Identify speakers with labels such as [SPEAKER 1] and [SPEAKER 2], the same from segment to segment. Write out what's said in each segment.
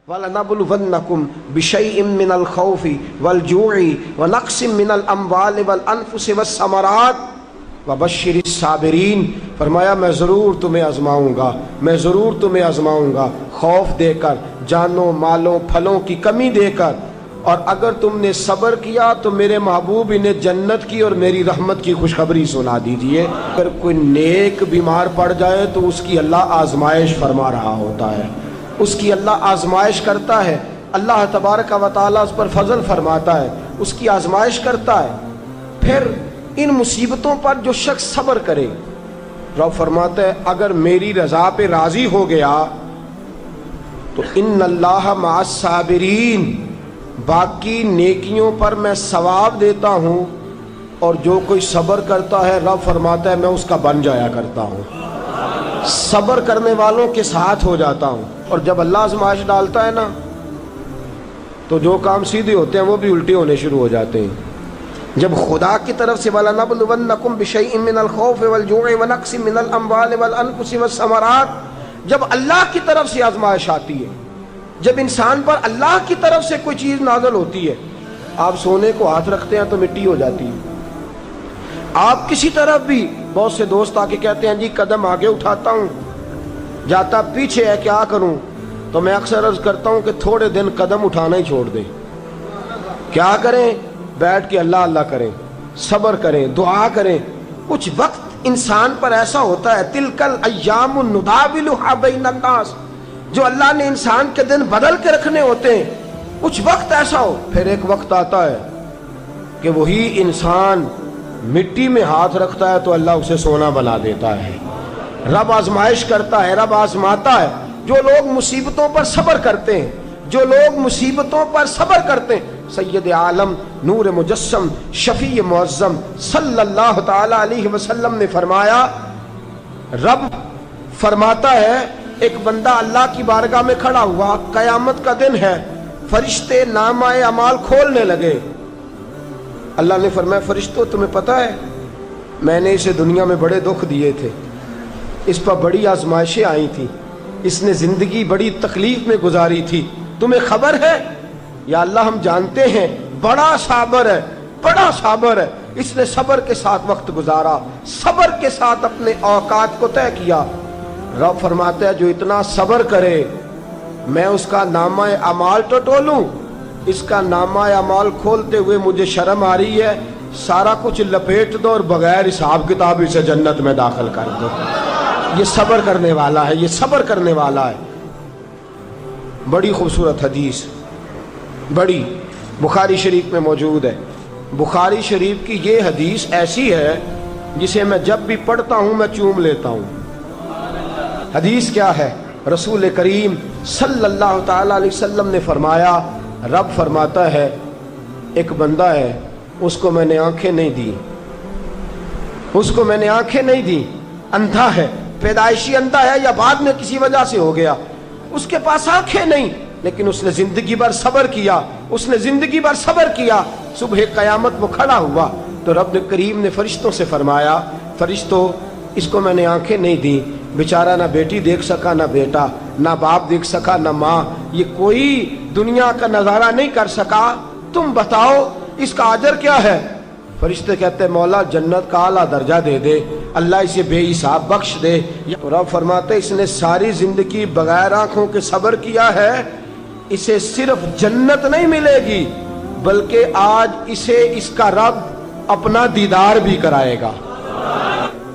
[SPEAKER 1] وَلَنَبْلُوَنَّكُمْ بِشَيْءٍ مِّنَ الْخَوْفِ وَالْجُوعِ وَنَقْصٍ مِّنَ الْأَمْوَالِ وَالْأَنفُسِ وَالثَّمَرَاتِ وَبَشِّرِ الصَّابِرِينَ۔ فرمایا میں ضرور تمہیں آزماؤں گا، میں ضرور تمہیں آزماؤں گا، خوف دے کر، جانوں مالوں پھلوں کی کمی دے کر، اور اگر تم نے صبر کیا تو میرے محبوب انہیں جنت کی اور میری رحمت کی خوشخبری سنا دیجئے۔ اگر کوئی نیک بیمار پڑ جائے تو اس کی اللہ آزمائش فرما رہا ہوتا ہے، اس کی اللہ آزمائش کرتا ہے، اللہ تبارک و تعالیٰ اس پر فضل فرماتا ہے، اس کی آزمائش کرتا ہے۔ پھر ان مصیبتوں پر جو شخص صبر کرے، رب فرماتا ہے اگر میری رضا پہ راضی ہو گیا تو ان اللہ مع الصابرین، باقی نیکیوں پر میں ثواب دیتا ہوں، اور جو کوئی صبر کرتا ہے رب فرماتا ہے میں اس کا بن جایا کرتا ہوں، صبر کرنے والوں کے ساتھ ہو جاتا ہوں۔ اور جب اللہ آزمائش ڈالتا ہے نا تو جو کام سیدھے ہوتے ہیں وہ بھی الٹے ہونے شروع ہو جاتے ہیں۔ جب خدا کی طرف سے وَلَنَبْلُوَنَّكُمْ بِشَيْءٍ مِّنَ الْخَوْفِ وَالْجُوعِ وَنَقْصٍ مِّنَ الْأَمْوَالِ وَالْأَنفُسِ وَالثَّمَرَاتِ، جب اللہ کی طرف سے آزمائش آتی ہے، جب انسان پر اللہ کی طرف سے کوئی چیز نازل ہوتی ہے، آپ سونے کو ہاتھ رکھتے ہیں تو مٹی ہو جاتی ہے، آپ کسی طرف بھی، بہت سے دوست آ کے کہتے ہیں جی قدم آگے اٹھاتا ہوں جاتا پیچھے ہے کیا کروں، تو میں اکثر عرض کرتا ہوں کہ تھوڑے دن قدم اٹھانا ہی چھوڑ دیں، کیا کریں، بیٹھ کے اللہ اللہ کریں، صبر کریں، دعا کریں۔ کچھ وقت انسان پر ایسا ہوتا ہے تلک الایام نداولھا بین الناس، جو اللہ نے انسان کے دن بدل کے رکھنے ہوتے ہیں، کچھ وقت ایسا ہو، پھر ایک وقت آتا ہے کہ وہی انسان مٹی میں ہاتھ رکھتا ہے تو اللہ اسے سونا بنا دیتا ہے۔ رب آزمائش کرتا ہے، رب آزماتا ہے۔ جو لوگ مصیبتوں پر صبر کرتے ہیں، جو لوگ مصیبتوں پر صبر کرتے ہیں، سید عالم نور مجسم شفیع معظم صلی اللہ تعالی علیہ وسلم نے فرمایا، رب فرماتا ہے ایک بندہ اللہ کی بارگاہ میں کھڑا ہوا، قیامت کا دن ہے، فرشتے نامہ اعمال کھولنے لگے۔ اللہ نے فرمایا فرشتوں تمہیں پتہ ہے میں نے اسے دنیا میں بڑے دکھ دیے تھے، اس پر بڑی آزمائشیں آئی تھیں، اس نے زندگی بڑی تکلیف میں گزاری تھی، تمہیں خبر ہے؟ یا اللہ ہم جانتے ہیں، بڑا صابر ہے، بڑا صابر ہے، اس نے صبر کے ساتھ وقت گزارا، صبر کے ساتھ اپنے اوقات کو طے کیا۔ رب فرماتا ہے جو اتنا صبر کرے میں اس کا نامہ اعمال ٹٹولوں، اس کا نامہ اعمال کھولتے ہوئے مجھے شرم آ رہی ہے، سارا کچھ لپیٹ دو اور بغیر حساب کتاب اسے جنت میں داخل کر دو۔ یہ صبر کرنے والا ہے، یہ صبر کرنے والا ہے۔ بڑی خوبصورت حدیث، بڑی، بخاری شریف میں موجود ہے۔ بخاری شریف کی یہ حدیث ایسی ہے جسے میں جب بھی پڑھتا ہوں میں چوم لیتا ہوں۔ حدیث کیا ہے؟ رسول کریم صلی اللہ تعالی علیہ وسلم نے فرمایا، رب فرماتا ہے ایک بندہ ہے اس کو میں نے آنکھیں نہیں دی، اس کو میں نے آنکھیں نہیں دی، اندھا ہے، پیدائشی اندھا ہے یا بعد میں کسی وجہ سے ہو گیا، اس کے پاس آنکھیں نہیں، لیکن اس نے زندگی بھر صبر کیا، اس نے زندگی بھر صبر کیا۔ صبح قیامت وہ کھڑا ہوا تو رب کریم نے فرشتوں سے فرمایا، فرشتوں اس کو میں نے آنکھیں نہیں دی، بیچارہ نہ بیٹی دیکھ سکا نہ بیٹا، نہ باپ دیکھ سکا نہ ماں، یہ کوئی دنیا کا نظارہ نہیں کر سکا، تم بتاؤ اس کا اجر کیا ہے؟ فرشتے کہتے ہیں مولا جنت کا اعلیٰ درجہ دے دے، اللہ اسے بے حساب بخش دے۔ رب فرماتے اس نے ساری زندگی بغیر آنکھوں کے صبر کیا ہے، اسے صرف جنت نہیں ملے گی بلکہ آج اسے اس کا رب اپنا دیدار بھی کرائے گا۔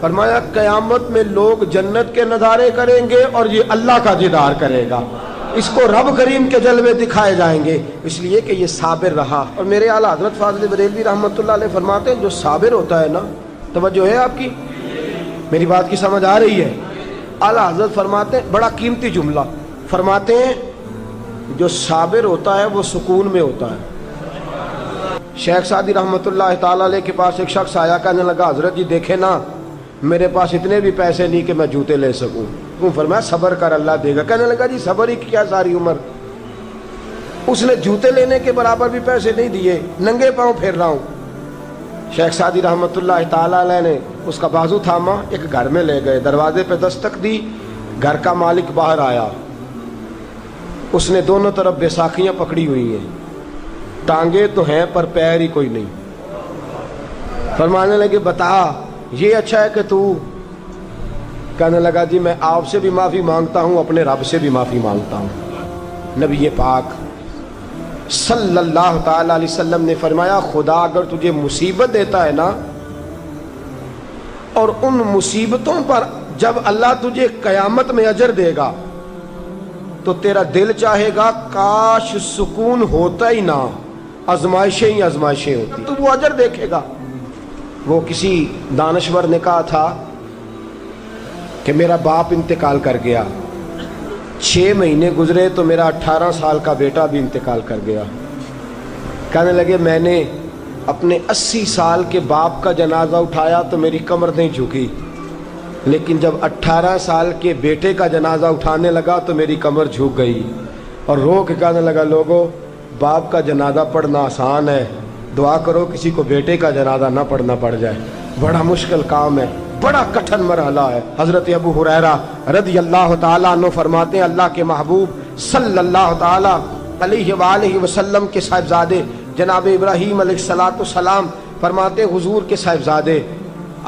[SPEAKER 1] فرمایا قیامت میں لوگ جنت کے نظارے کریں گے اور یہ اللہ کا دیدار کرے گا، اس کو رب کریم کے جلوے دکھائے جائیں گے، اس لیے کہ یہ صابر رہا۔ اور میرے اعلیٰ حضرت فاضل بریلوی رحمۃ اللہ علیہ فرماتے ہیں جو صابر ہوتا ہے نا، توجہ ہے آپ کی، میری بات کی سمجھ آ رہی ہے؟ اعلیٰ حضرت فرماتے ہیں بڑا قیمتی جملہ، فرماتے ہیں جو صابر ہوتا ہے وہ سکون میں ہوتا ہے۔ شیخ سعدی رحمۃ اللہ تعالیٰ علیہ کے پاس ایک شخص آیا، کہنے لگا حضرت جی دیکھیں نا میرے پاس اتنے بھی پیسے نہیں کہ میں جوتے لے سکوں، فرمایا صبر کر اللہ دے گا۔ کہنے لگا جی صبر ہی کیا ساری عمر، اس نے جوتے لینے کے برابر بھی پیسے نہیں دیے، ننگے پاؤں پھر رہا ہوں۔ شیخ سعدی رحمۃ اللہ تعالیٰ علیہ نے اس کا بازو تھاما، ایک گھر میں لے گئے، دروازے پہ دستک دی، گھر کا مالک باہر آیا، فرمایا بھائی کیا بات ہے؟ فرمایا حضرت جی میں نے سنا ہے کہ آپ بڑے مالدار ہیں، فرمایا کیا بات ہے؟ فرمایا میں نے سنا ہے کہ آپ بڑے مالدار ہیں، فرمایا کیا بات ہے؟ فرمایا میں نے سنا ہے کہ آپ بڑے مالدار ہیں، فرمایا میں نے سنا ہے کہ آپ بڑے مالدار ہیں، فرمایا اس نے دونوں طرف بیساکھیاں پکڑی ہوئی ہیں، ٹانگیں تو ہیں پر پیر ہی کوئی نہیں۔ فرمانے لگے بتا یہ اچھا ہے کہ تو؟ کہنے لگا جی میں آپ سے بھی معافی مانگتا ہوں، اپنے رب سے بھی معافی مانگتا ہوں۔ نبی پاک صلی اللہ تعالی علیہ وسلم نے فرمایا خدا اگر تجھے مصیبت دیتا ہے نا، اور ان مصیبتوں پر جب اللہ تجھے قیامت میں اجر دے گا تو تیرا دل چاہے گا کاش سکون ہوتا ہی نہ، آزمائشیں ہی آزمائشیں ہوتی، تو وہ اجر دیکھے گا۔ وہ کسی دانشور نے کہا تھا کہ میرا باپ انتقال کر گیا، 6 مہینے گزرے تو میرا 18 سال کا بیٹا بھی انتقال کر گیا۔ کہنے لگے میں نے اپنے 80 سال کے باپ کا جنازہ اٹھایا تو میری کمر نہیں جھکی، لیکن جب 18 سال کے بیٹے کا جنازہ اٹھانے لگا تو میری کمر جھک گئی، اور رو کے کہنے لگا لوگوں باپ کا جنازہ پڑھنا آسان ہے، دعا کرو کسی کو بیٹے کا جنازہ نہ پڑھنا پڑ جائے، بڑا مشکل کام ہے، بڑا کٹھن مرحلہ ہے۔ حضرت ابو ہریرہ رضی اللہ تعالیٰ عنہ فرماتے ہیں اللہ کے محبوب صلی اللہ تعالیٰ علیہ وآلہ وسلم کے صاحبزادے جناب ابراہیم علیہ السلام فرماتے حضور کے صاحبزادے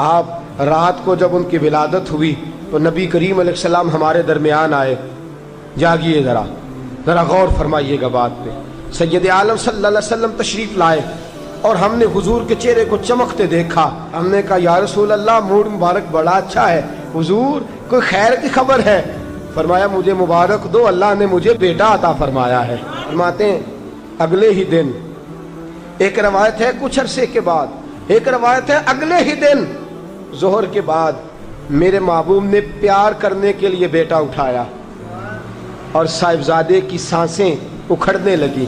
[SPEAKER 1] آپ رات کو جب ان کی ولادت ہوئی تو نبی کریم علیہ السلام ہمارے درمیان آئے۔ جاگیے ذرا غور فرمائیے گا بات پہ۔ سید عالم صلی اللہ علیہ وسلم تشریف لائے اور ہم نے حضور کے چہرے کو چمکتے دیکھا۔ ہم نے کہا یا رسول اللہ موڈ مبارک بڑا اچھا ہے، حضور کوئی خیر کی خبر ہے؟ فرمایا مجھے مبارک دو، اللہ نے مجھے بیٹا عطا فرمایا ہے۔ فرماتے ہیں اگلے ہی دن، ایک روایت ہے کچھ عرصے کے بعد، ایک روایت ہے اگلے ہی دن ظہر کے بعد میرے محبوب نے پیار کرنے کے لیے بیٹا اٹھایا اور صاحبزادے کی سانسیں اکھڑنے لگی۔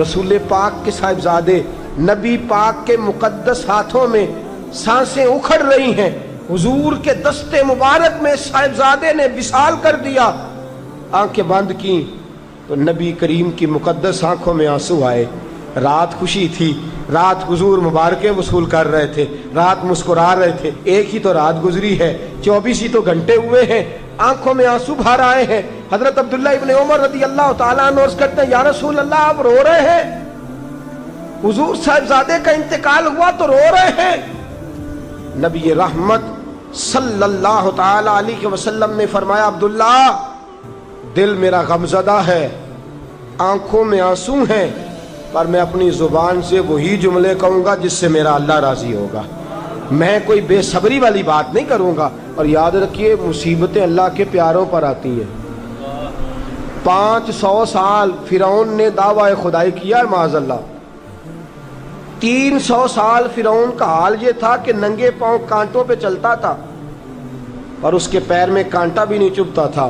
[SPEAKER 1] رسول پاک کے صاحبزادے نبی پاک کے مقدس ہاتھوں میں سانسیں اکھڑ رہی ہیں، حضور کے دستے مبارک میں صاحبزادے نے وصال کر دیا۔ آنکھیں بند کی تو نبی کریم کی مقدس آنکھوں میں آنسو آئے۔ رات خوشی تھی، رات حضور مبارکیں وصول کر رہے تھے، رات مسکرا رہے تھے، ایک ہی تو رات گزری ہے، 24 ہی تو گھنٹے ہوئے ہیں، آنکھوں میں آنسو بھر آئے ہیں۔ حضرت عبداللہ ابن عمر رضی اللہ تعالیٰ عنہ عرض کرتے ہیں یا رسول اللہ آپ رو رہے ہیں؟ حضور صاحبزادے کا انتقال ہوا تو رو رہے ہیں؟ نبی رحمت صلی اللہ تعالیٰ علیہ وسلم نے فرمایا عبداللہ دل میرا غمزدہ ہے، آنکھوں میں آنسو ہیں، پر میں اپنی زبان سے وہی جملے کہوں گا جس سے میرا اللہ راضی ہوگا، میں کوئی بے صبری والی بات نہیں کروں گا۔ اور یاد رکھیے مصیبتیں اللہ کے پیاروں پر آتی ہیں۔ 500 سال فرعون نے دعویٰ خدائی کیا ہے معاذ اللہ، 300 سال فرعون کا حال یہ تھا کہ ننگے پاؤں کانٹوں پہ چلتا تھا اور اس کے پیر میں کانٹا بھی نہیں چبھتا تھا۔